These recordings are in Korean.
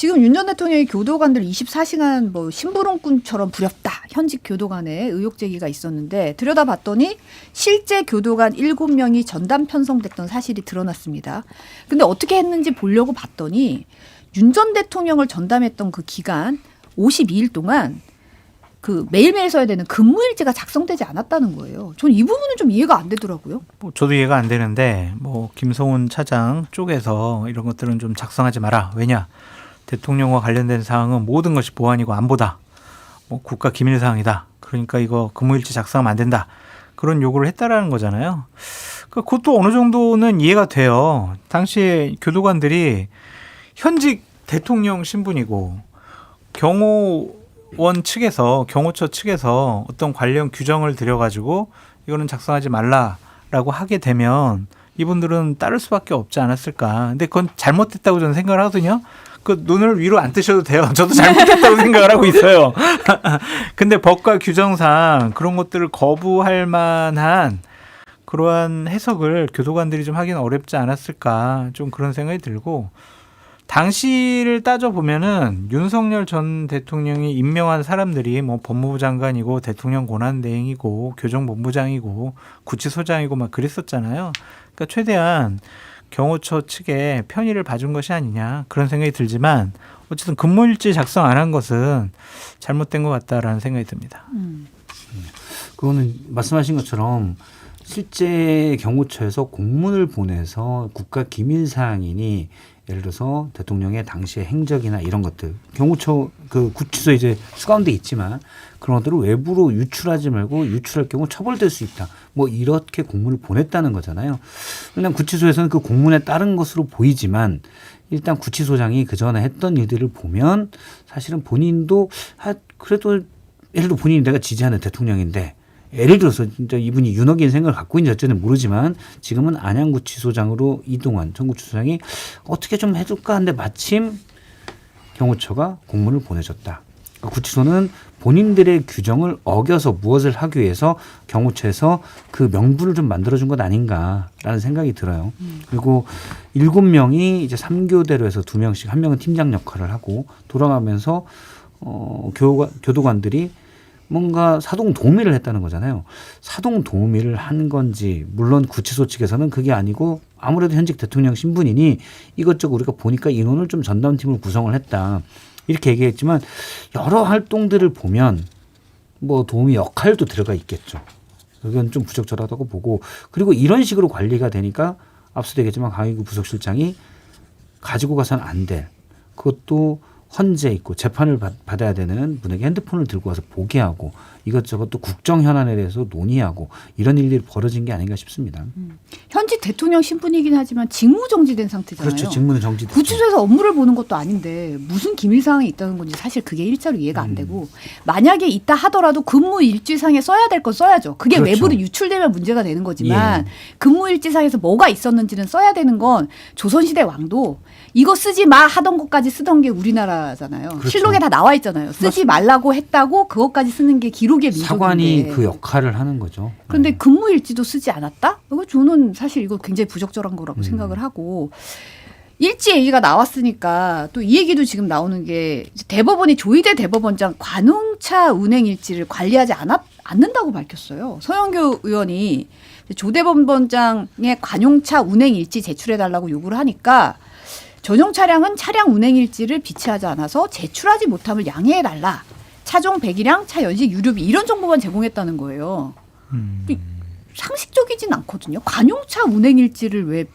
지금 윤 전 대통령이 교도관들 24시간 뭐 심부름꾼처럼 부렸다. 현직 교도관에 의혹 제기가 있었는데 들여다봤더니 실제 교도관 7명이 전담 편성됐던 사실이 드러났습니다. 근데 어떻게 했는지 보려고 봤더니 윤 전 대통령을 전담했던 그 기간 52일 동안 그 매일매일 써야 되는 근무일지가 작성되지 않았다는 거예요. 전 이 부분은 좀 이해가 안 되더라고요. 뭐 저도 이해가 안 되는데 뭐 김성훈 차장 쪽에서 이런 것들은 좀 작성하지 마라. 왜냐? 대통령과 관련된 사항은 모든 것이 보안이고 안보다. 뭐 국가 기밀 사항이다. 그러니까 이거 근무일지 작성하면 안 된다. 그런 요구를 했다라는 거잖아요. 그것도 어느 정도는 이해가 돼요. 당시에 교도관들이 현직 대통령 신분이고 경호원 측에서 경호처 측에서 어떤 관련 규정을 들여가지고 이거는 작성하지 말라라고 하게 되면 이분들은 따를 수밖에 없지 않았을까. 근데 그건 잘못됐다고 저는 생각을 하거든요. 그 눈을 위로 안 뜨셔도 돼요. 저도 잘못됐다고 생각을 하고 있어요. 근데 법과 규정상 그런 것들을 거부할 만한 그러한 해석을 교도관들이 좀 하기는 어렵지 않았을까. 좀 그런 생각이 들고 당시를 따져보면은 윤석열 전 대통령이 임명한 사람들이 뭐 법무부 장관이고 대통령 권한대행이고 교정본부장이고 구치소장이고 막 그랬었잖아요. 그러니까 최대한 경호처 측에 편의를 봐준 것이 아니냐 그런 생각이 들지만 어쨌든 근무일지 작성 안 한 것은 잘못된 것 같다라는 생각이 듭니다. 그거는 말씀하신 것처럼 실제 경호처에서 공문을 보내서 국가 기밀 사항이니 예를 들어서 대통령의 당시의 행적이나 이런 것들 경호처 그 구치소 이제 수감돼 있지만 그런 것들을 외부로 유출하지 말고 유출할 경우 처벌될 수 있다. 뭐 이렇게 공문을 보냈다는 거잖아요. 왜냐하면 구치소에서는 그 공문에 따른 것으로 보이지만 일단 구치소장이 그 전에 했던 일들을 보면 사실은 본인도 그래도 예를 들어 본인이 내가 지지하는 대통령인데 예를 들어서 진짜 이분이 윤핵인 생각을 갖고 있는지 어쨌든 모르지만 지금은 안양구치소장으로 이동한 전 구치소장이 어떻게 좀 해줄까 하는데 마침 경호처가 공문을 보내줬다. 그러니까 구치소는 본인들의 규정을 어겨서 무엇을 하기 위해서 경호처에서 그 명분을 좀 만들어준 것 아닌가라는 생각이 들어요. 그리고 7명이 이제 3교대로 해서 2명씩 한 명은 팀장 역할을 하고 돌아가면서 교도관들이 뭔가 사동 도우미를 했다는 거잖아요. 사동 도우미를 한 건지 물론 구치소 측에서는 그게 아니고 아무래도 현직 대통령 신분이니 이것저것 우리가 보니까 인원을 좀 전담팀을 구성을 했다. 이렇게 얘기했지만 여러 활동들을 보면 뭐 도우미 역할도 들어가 있겠죠. 그건 좀 부적절하다고 보고 그리고 이런 식으로 관리가 되니까 앞서도 얘기했지만 강의구 부속실장이 가지고 가서는 안 될 그것도 헌재 있고 재판을 받아야 되는 분에게 핸드폰을 들고 와서 보게 하고 이것저것 또 국정 현안에 대해서 논의하고 이런 일들이 벌어진 게 아닌가 싶습니다. 현직 대통령 신분이긴 하지만 직무 정지된 상태잖아요. 그렇죠. 직무는 정지됐죠. 구치소에서 업무를 보는 것도 아닌데 무슨 기밀 사항이 있다는 건지 사실 그게 일자로 이해가 안 되고 만약에 있다 하더라도 근무 일지상에 써야 될 건 써야죠. 그게 그렇죠. 외부로 유출되면 문제가 되는 거지만 예. 근무 일지상에서 뭐가 있었는지는 써야 되는 건 조선시대 왕도 이거 쓰지 마 하던 것까지 쓰던 게 우리나라잖아요. 그렇죠. 실록에 다 나와 있잖아요. 쓰지 말라고 했다고 그것까지 쓰는 게 기록의 민족인데. 사관이 그 역할을 하는 거죠. 그런데 근무 일지도 쓰지 않았다? 이거 저는 사실 이거 굉장히 부적절한 거라고 생각을 하고 일지 얘기가 나왔으니까 또 이 얘기도 지금 나오는 게 대법원이 조희대 대법원장 관용차 운행 일지를 관리하지 않는다고 밝혔어요. 서영교 의원이 조 대법원장의 관용차 운행 일지 제출해달라고 요구를 하니까 전용 차량은 차량 운행 일지를 비치하지 않아서 제출하지 못함을 양해해달라. 차종 배기량, 차 연식, 유류비 이런 정보만 제공했다는 거예요. 상식적이진 않거든요. 관용차 운행 일지를 왜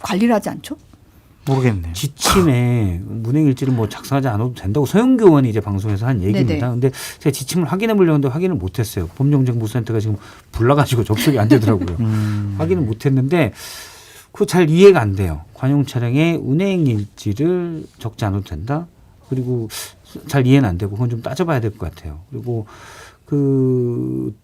관리를 하지 않죠? 모르겠네요. 지침에 운행 일지를 뭐 작성하지 않아도 된다고 서영교 의원이 이제 방송에서 한 얘기입니다. 그런데 제가 지침을 확인해 보려고 했는데 확인을 못했어요. 법령정보센터가 지금 불나가지고 접속이 안 되더라고요. 확인을 못했는데 그거 잘 이해가 안 돼요. 관용 차량의 운행 일지를 적지 않아도 된다. 그리고 잘 이해는 안 되고 그건 좀 따져봐야 될 것 같아요. 그리고 그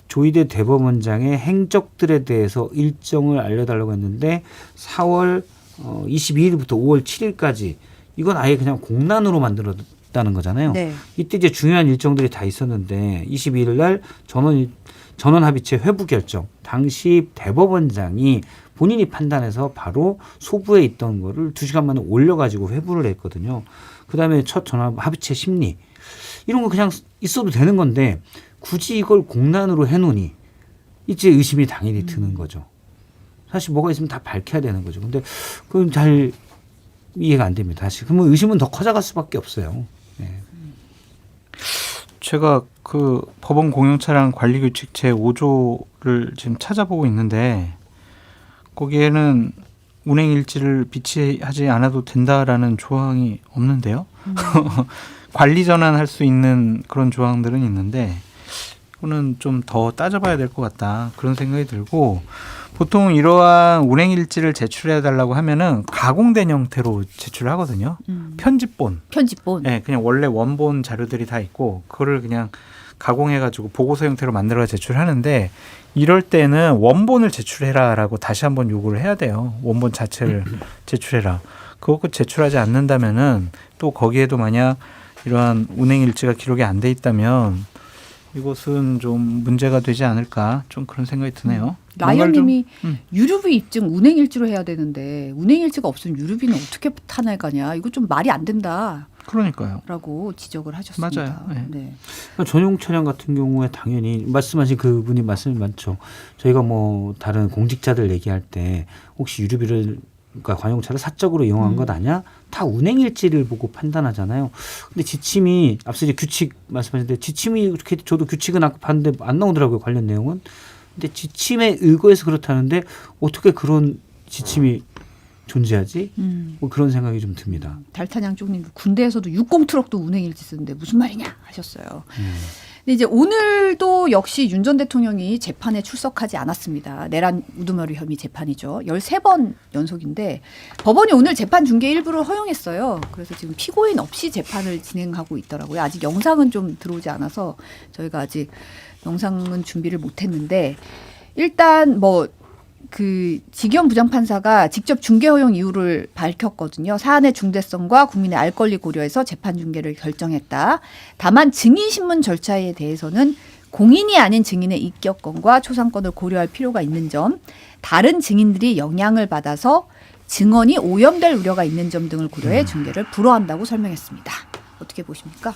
조희대 대법원장의 행적들에 대해서 일정을 알려달라고 했는데 4월 22일부터 5월 7일까지 이건 아예 그냥 공란으로 만들어 없다는 거잖아요. 네. 이때 이제 중요한 일정들이 다 있었는데 22일 날 전원 합의체 회부 결정. 당시 대법원장이 본인이 판단해서 바로 소부에 있던 거를 2시간 만에 올려가지고 회부를 했거든요. 그다음에 첫 전원 합의체 심리. 이런 거 그냥 있어도 되는 건데 굳이 이걸 공란으로 해놓으니 이제 의심이 당연히 드는 거죠. 사실 뭐가 있으면 다 밝혀야 되는 거죠. 근데 그건 잘 이해가 안 됩니다. 사실 그러면 의심은 더 커져갈 수밖에 없어요. 네. 제가 그 법원 공영차량 관리규칙 제5조를 지금 찾아보고 있는데 거기에는 운행일지를 비치하지 않아도 된다라는 조항이 없는데요. 관리 전환할 수 있는 그런 조항들은 있는데 이거는 좀 더 따져봐야 될 것 같다 그런 생각이 들고 보통 이러한 운행일지를 제출해 달라고 하면은 가공된 형태로 제출하거든요. 편집본. 네, 그냥 원래 원본 자료들이 다 있고 그거를 그냥 가공해가지고 보고서 형태로 만들어 제출하는데 이럴 때는 원본을 제출해라라고 다시 한번 요구를 해야 돼요. 원본 자체를 제출해라. 그거 제출하지 않는다면은 또 거기에도 만약 이러한 운행일지가 기록이 안 돼 있다면 이것은 좀 문제가 되지 않을까 좀 그런 생각이 드네요. 라이언님이 유류비 입증 운행일지로 해야 되는데 운행일지가 없으면 유류비는 어떻게 탄핵하냐. 이거 좀 말이 안 된다. 그러니까요. 라고 지적을 하셨습니다. 맞아요. 네. 네. 전용 차량 같은 경우에 당연히 말씀하신 그분이 말씀이 많죠. 저희가 뭐 다른 공직자들 얘기할 때 혹시 유류비를 그러니까 관용차를 사적으로 이용한 것 아니야? 다 운행일지를 보고 판단하잖아요. 근데 지침이 앞서 이제 규칙 말씀하셨는데 지침이 이렇게 저도 규칙은 아까 봤는데 안 나오더라고요. 관련 내용은. 근데 지침에 의거해서 그렇다는데 어떻게 그런 지침이 존재하지? 뭐 그런 생각이 좀 듭니다. 달타냥 쪽님 군대에서도 60 트럭도 운행일지 쓰는데 무슨 말이냐 하셨어요. 근데 이제 오늘도 역시 윤 전 대통령이 재판에 출석하지 않았습니다. 내란 우두머리 혐의 재판이죠. 13번 연속인데 법원이 오늘 재판 중계 일부를 허용했어요. 그래서 지금 피고인 없이 재판을 진행하고 있더라고요. 아직 영상은 좀 들어오지 않아서 저희가 아직 영상은 준비를 못했는데 일단 뭐 그 지기현 부장판사가 직접 중계 허용 이유를 밝혔거든요. 사안의 중대성과 국민의 알 권리 고려해서 재판 중계를 결정했다. 다만 증인 신문 절차에 대해서는 공인이 아닌 증인의 인격권과 초상권을 고려할 필요가 있는 점, 다른 증인들이 영향을 받아서 증언이 오염될 우려가 있는 점 등을 고려해 중계를 불허한다고 설명했습니다. 어떻게 보십니까?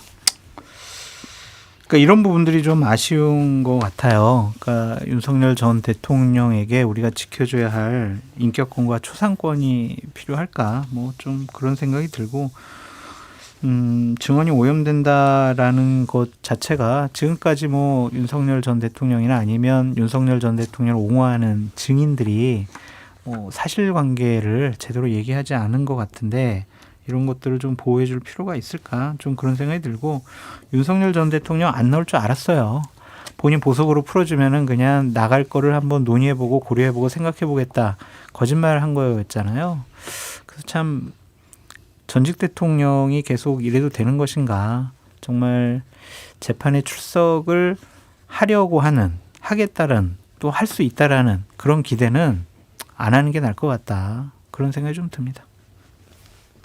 그러니까 이런 부분들이 좀 아쉬운 것 같아요. 그러니까 윤석열 전 대통령에게 우리가 지켜줘야 할 인격권과 초상권이 필요할까? 뭐 좀 그런 생각이 들고, 증언이 오염된다라는 것 자체가 지금까지 뭐 윤석열 전 대통령이나 아니면 윤석열 전 대통령을 옹호하는 증인들이 사실관계를 제대로 얘기하지 않은 것 같은데. 이런 것들을 좀 보호해 줄 필요가 있을까 좀 그런 생각이 들고 윤석열 전 대통령 안 나올 줄 알았어요. 본인 보석으로 풀어주면은 그냥 나갈 거를 한번 논의해보고 고려해보고 생각해보겠다. 거짓말을 한 거였잖아요. 그래서 참 전직 대통령이 계속 이래도 되는 것인가. 정말 재판에 출석을 하려고 하겠다는 또 할 수 있다라는 그런 기대는 안 하는 게 나을 것 같다. 그런 생각이 좀 듭니다.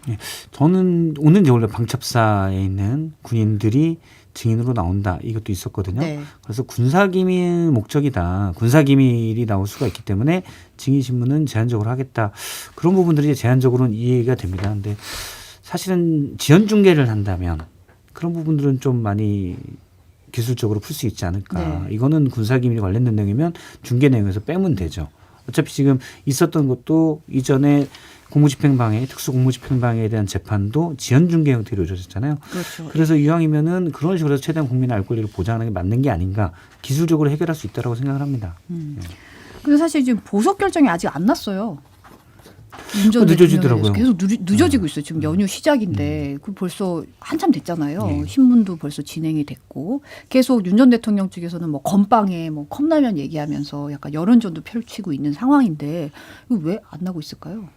예, 저는 오늘 이제 원래 방첩사에 있는 군인들이 증인으로 나온다 이것도 있었거든요. 네. 그래서 군사기밀 목적이다. 군사기밀이 나올 수가 있기 때문에 증인 신문은 제한적으로 하겠다. 그런 부분들이 제한적으로는 이해가 됩니다. 근데 사실은 지연 중계를 한다면 그런 부분들은 좀 많이 기술적으로 풀 수 있지 않을까. 네. 이거는 군사기밀이 관련된 내용이면 중계 내용에서 빼면 되죠. 어차피 지금 있었던 것도 이전에 공무집행방해, 특수공무집행방해에 대한 재판도 지연중계 형태로 이루어졌잖아요. 그렇죠. 그래서 이왕이면은 그런 식으로 해서 최대한 국민의 알 권리를 보장하는 게 맞는 게 아닌가. 기술적으로 해결할 수 있다고 생각을 합니다. 근데 사실 지금 보석 결정이 아직 안 났어요. 늦어지더라고요. 계속 늦어지고 있어요. 지금 연휴 시작인데 그 벌써 한참 됐잖아요. 신문도 벌써 진행이 됐고 계속 윤 전 대통령 측에서는 뭐 건빵에 뭐 컵라면 얘기하면서 약간 여론전도 펼치고 있는 상황인데 이거 왜 안 나고 있을까요?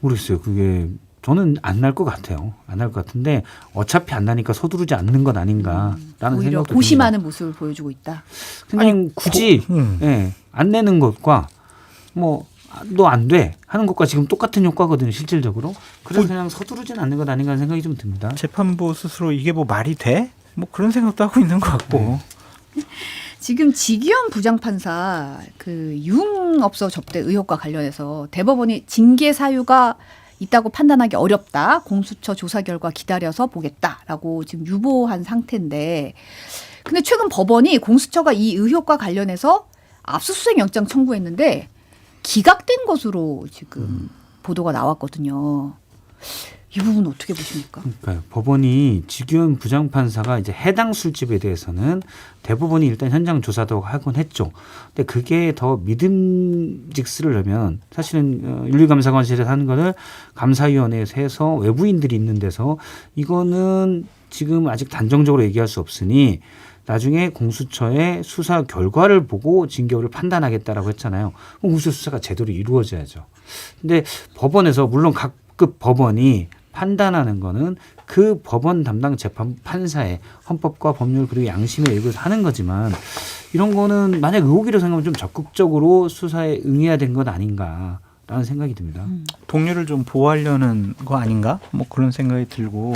모르겠어요. 그게 저는 안 날 것 같아요. 안 날 것 같은데 어차피 안 나니까 서두르지 않는 것 아닌가라는 오히려 생각도 고심하는 모습을 보여주고 있다. 그냥 굳이 안 내는 것과 뭐 너 안 돼 하는 것과 지금 똑같은 효과거든요, 실질적으로. 그래서 그냥 서두르진 않는 것 아닌가 하는 생각이 좀 듭니다. 재판부 스스로 이게 뭐 말이 돼? 뭐 그런 생각도 하고 있는 것 같고. 지금 지기현 부장판사 그 유흥업소 접대 의혹과 관련해서 대법원이 징계 사유가 있다고 판단하기 어렵다. 공수처 조사 결과 기다려서 보겠다라고 지금 유보한 상태인데, 근데 최근 법원이 공수처가 이 의혹과 관련해서 압수수색 영장 청구했는데 기각된 것으로 지금 보도가 나왔거든요. 이 부분 어떻게 보십니까? 그러니까요. 법원이 지기현 부장판사가 이제 해당 술집에 대해서는 대법원이 일단 현장 조사도 하곤 했죠. 근데 그게 더 믿음직스러려면 사실은 윤리감사관실에서 하는 거를 감사위원회에서 해서 외부인들이 있는 데서 이거는 지금 아직 단정적으로 얘기할 수 없으니 나중에 공수처의 수사 결과를 보고 징계를 판단하겠다라고 했잖아요. 그럼 공수처 수사가 제대로 이루어져야죠. 근데 법원에서 물론 각급 법원이 판단하는 거는 그 법원 담당 재판 판사의 헌법과 법률 그리고 양심에 의거해서 하는 거지만 이런 거는 만약 의혹이라고 생각하면 좀 적극적으로 수사에 응해야 된 건 아닌가라는 생각이 듭니다. 동료를 좀 보호하려는 거 아닌가? 뭐 그런 생각이 들고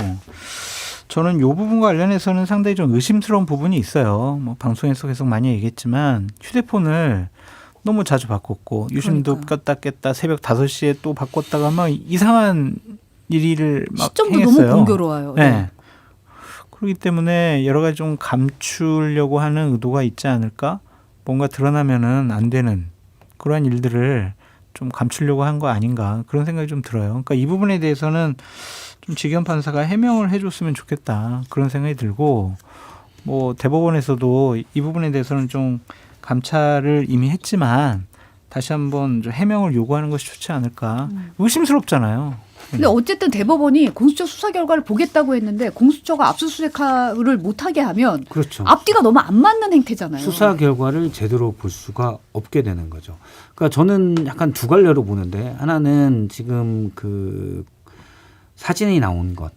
저는 이 부분과 관련해서는 상당히 좀 의심스러운 부분이 있어요. 뭐 방송에서 계속 많이 얘기했지만 휴대폰을 너무 자주 바꿨고 유심도 그러니까요. 꼈다 깼다 새벽 5시에 또 바꿨다가 막 이상한 일을 막 시점도 행했어요. 너무 공교로워요. 네. 그렇기 때문에 여러 가지 좀 감추려고 하는 의도가 있지 않을까? 뭔가 드러나면은 안 되는 그러한 일들을 좀 감추려고 한 거 아닌가 그런 생각이 좀 들어요. 그러니까 이 부분에 대해서는 좀 지기현 판사가 해명을 해줬으면 좋겠다 그런 생각이 들고 뭐 대법원에서도 이 부분에 대해서는 좀 감찰을 이미 했지만 다시 한번 좀 해명을 요구하는 것이 좋지 않을까. 의심스럽잖아요. 근데 어쨌든 대법원이 공수처 수사 결과를 보겠다고 했는데 공수처가 압수수색을 못하게 하면 그렇죠. 앞뒤가 너무 안 맞는 행태잖아요. 수사 결과를 제대로 볼 수가 없게 되는 거죠. 그러니까 저는 약간 두 갈래로 보는데 하나는 지금 그 사진이 나온 것,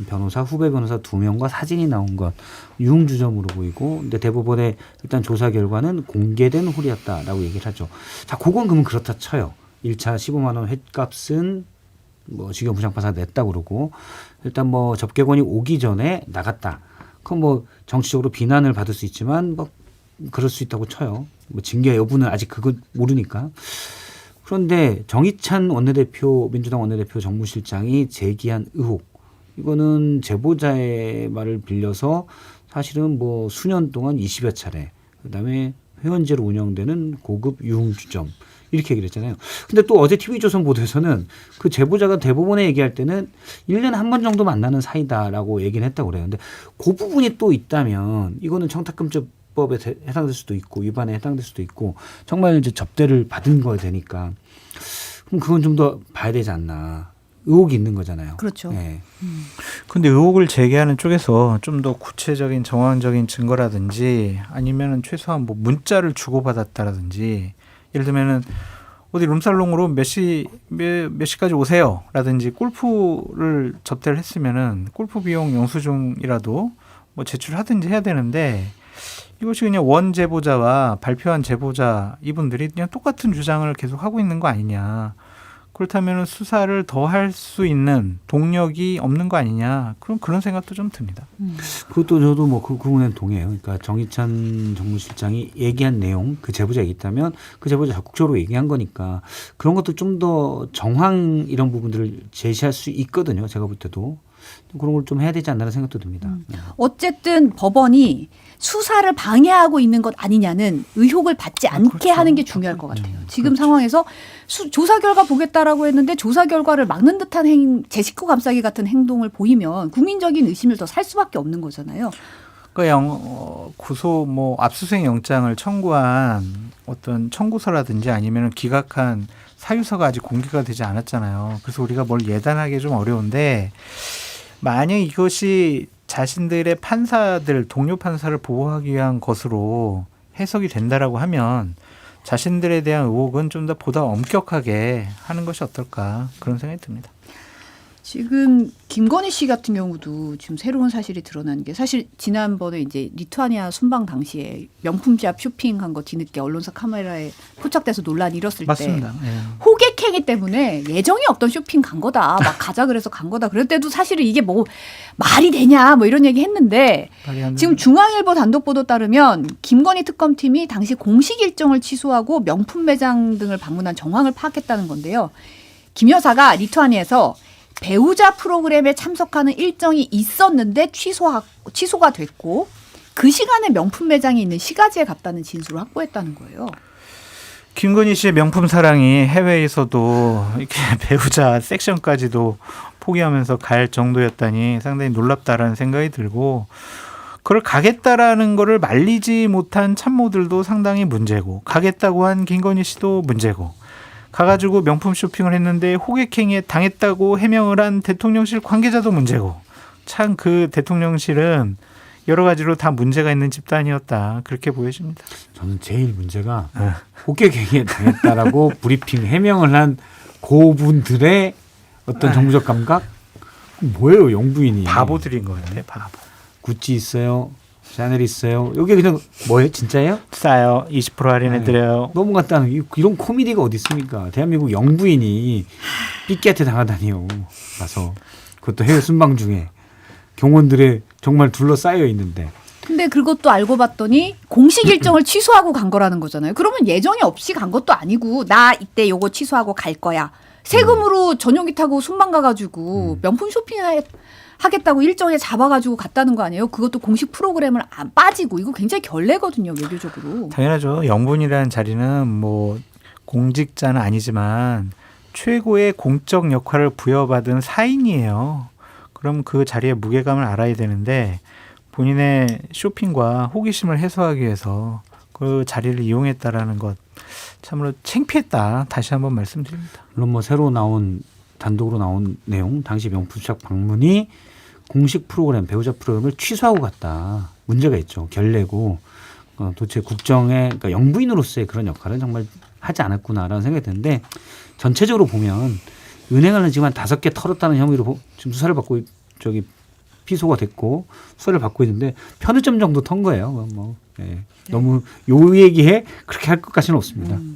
변호사 후배 변호사 2명과 사진이 나온 것 유흥주점으로 보이고, 근데 대법원의 일단 조사 결과는 공개된 홀이었다라고 얘기를 하죠. 자, 그건 그러면 그렇다 쳐요. 1차 15만 원 횟값은 뭐 지기현 부장판사가 냈다 그러고 일단 뭐 접객원이 오기 전에 나갔다. 그건 뭐 정치적으로 비난을 받을 수 있지만 뭐 그럴 수 있다고 쳐요. 뭐 징계 여부는 아직 그건 모르니까. 그런데 정의찬 원내대표 민주당 원내대표 정무실장이 제기한 의혹 이거는 제보자의 말을 빌려서 사실은 뭐 수년 동안 20여 차례 그다음에 회원제로 운영되는 고급 유흥주점 이렇게 얘기를 했잖아요. 근데 또 어제 TV조선 보도에서는 그 제보자가 대법원에 얘기할 때는 1년에 한 번 정도 만나는 사이다라고 얘기를 했다고 그래요. 근데 그 부분이 또 있다면 이거는 청탁금지법에 해당될 수도 있고 위반에 해당될 수도 있고 정말 이제 접대를 받은 거야 되니까 그럼 그건 좀 더 봐야 되지 않나. 의혹이 있는 거잖아요. 그렇죠. 네. 근데 의혹을 제기하는 쪽에서 좀 더 구체적인 정황적인 증거라든지 아니면은 최소한 뭐 문자를 주고받았다라든지 예를 들면은 어디 룸살롱으로 몇 시까지 오세요라든지 골프를 접대를 했으면은 골프 비용 영수증이라도 뭐 제출하든지 해야 되는데 이것이 그냥 원 제보자와 발표한 제보자 이분들이 그냥 똑같은 주장을 계속 하고 있는 거 아니냐. 그렇다면 수사를 더 할 수 있는 동력이 없는 거 아니냐. 그런 생각도 좀 듭니다. 그것도 저도 뭐 그 부분에 동의해요. 그러니까 정의찬 정무실장이 얘기한 내용 그 제보자가 있다면 그 제보자 적극적으로 얘기한 거니까 그런 것도 좀 더 정황 이런 부분들을 제시할 수 있거든요. 제가 볼 때도. 그런 걸 좀 해야 되지 않나라는 생각도 듭니다. 어쨌든 법원이 수사를 방해하고 있는 것 아니냐는 의혹을 받지 않게 그렇죠. 하는 게 중요할 것 같아요. 지금 그렇죠. 상황에서 조사 결과 보겠다라고 했는데 조사 결과를 막는 듯한 제 식구 감싸기 같은 행동을 보이면 국민적인 의심을 더 살 수밖에 없는 거잖아요. 그러니까 구소 뭐 압수수색 영장을 청구한 어떤 청구서라든지 아니면 기각한 사유서가 아직 공개가 되지 않았잖아요. 그래서 우리가 뭘 예단하기 좀 어려운데 만약 이것이 자신들의 판사들, 동료 판사를 보호하기 위한 것으로 해석이 된다라고 하면 자신들에 대한 의혹은 좀 더 보다 엄격하게 하는 것이 어떨까 그런 생각이 듭니다. 지금 김건희 씨 같은 경우도 지금 새로운 사실이 드러난 게 사실 지난번에 이제 리투아니아 순방 당시에 명품샵 쇼핑한 거 뒤늦게 언론사 카메라에 포착돼서 논란이 일었을 맞습니다. 때 예. 호객행위 때문에 예정이 없던 쇼핑 간 거다. 막 가자 그래서 간 거다. 그럴 때도 사실은 이게 뭐 말이 되냐 뭐 이런 얘기 했는데 지금 중앙일보 단독 보도 따르면 김건희 특검팀이 당시 공식 일정을 취소하고 명품 매장 등을 방문한 정황을 파악했다는 건데요. 김 여사가 리투아니아에서 배우자 프로그램에 참석하는 일정이 있었는데 취소가 됐고 그 시간에 명품 매장이 있는 시가지에 갔다는 진술을 확보했다는 거예요. 김건희 씨의 명품 사랑이 해외에서도 이렇게 배우자 섹션까지도 포기하면서 갈 정도였다니 상당히 놀랍다라는 생각이 들고 그걸 가겠다라는 거를 말리지 못한 참모들도 상당히 문제고 가겠다고 한 김건희 씨도 문제고 가가지고 명품 쇼핑을 했는데 호객행위에 당했다고 해명을 한 대통령실 관계자도 문제고 참 그 대통령실은 여러 가지로 다 문제가 있는 집단이었다 그렇게 보여집니다. 저는 제일 문제가 호객행위에 당했다라고 브리핑 해명을 한 고분들의 어떤 정부적 감각? 뭐예요 영부인이. 바보들인 것 같아요. 바보. 구찌 있어요. 샤넬 있어요. 여기 그냥 뭐예요? 진짜예요? 싸요. 20% 할인해드려요. 너무 간단한 이런 코미디가 어디 있습니까? 대한민국 영부인이 삐끼한테 당하다니요. 가서 그것도 해외 순방 중에 경호원들의 정말 둘러싸여 있는데. 근데 그것도 알고 봤더니 공식 일정을 취소하고 간 거라는 거잖아요. 그러면 예정이 없이 간 것도 아니고 나 이때 요거 취소하고 갈 거야. 세금으로 전용기 타고 순방 가가지고 명품 쇼핑 하겠다고 일정에 잡아가지고 갔다는 거 아니에요? 그것도 공식 프로그램을 안 빠지고 이거 굉장히 결례거든요 외교적으로. 당연하죠. 영분이라는 자리는 뭐 공직자는 아니지만 최고의 공적 역할을 부여받은 사인이에요. 그럼 그 자리의 무게감을 알아야 되는데 본인의 쇼핑과 호기심을 해소하기 위해서 그 자리를 이용했다라는 것 참으로 창피했다. 다시 한번 말씀드립니다. 물론 뭐 새로 나온 단독으로 나온 내용 당시 명품샵 방문이 공식 프로그램 배우자 프로그램을 취소하고 갔다. 문제가 있죠. 결례고 도대체 국정의 그러니까 영부인으로서의 그런 역할은 정말 하지 않았구나라는 생각이 드는데 전체적으로 보면 은행을 지금 한 5개 털었다는 혐의로 지금 수사를 받고 피소가 됐고 수사를 받고 있는데 편의점 정도 턴 거예요. 뭐 예. 너무 요 얘기에 그렇게 할 것까지는 없습니다.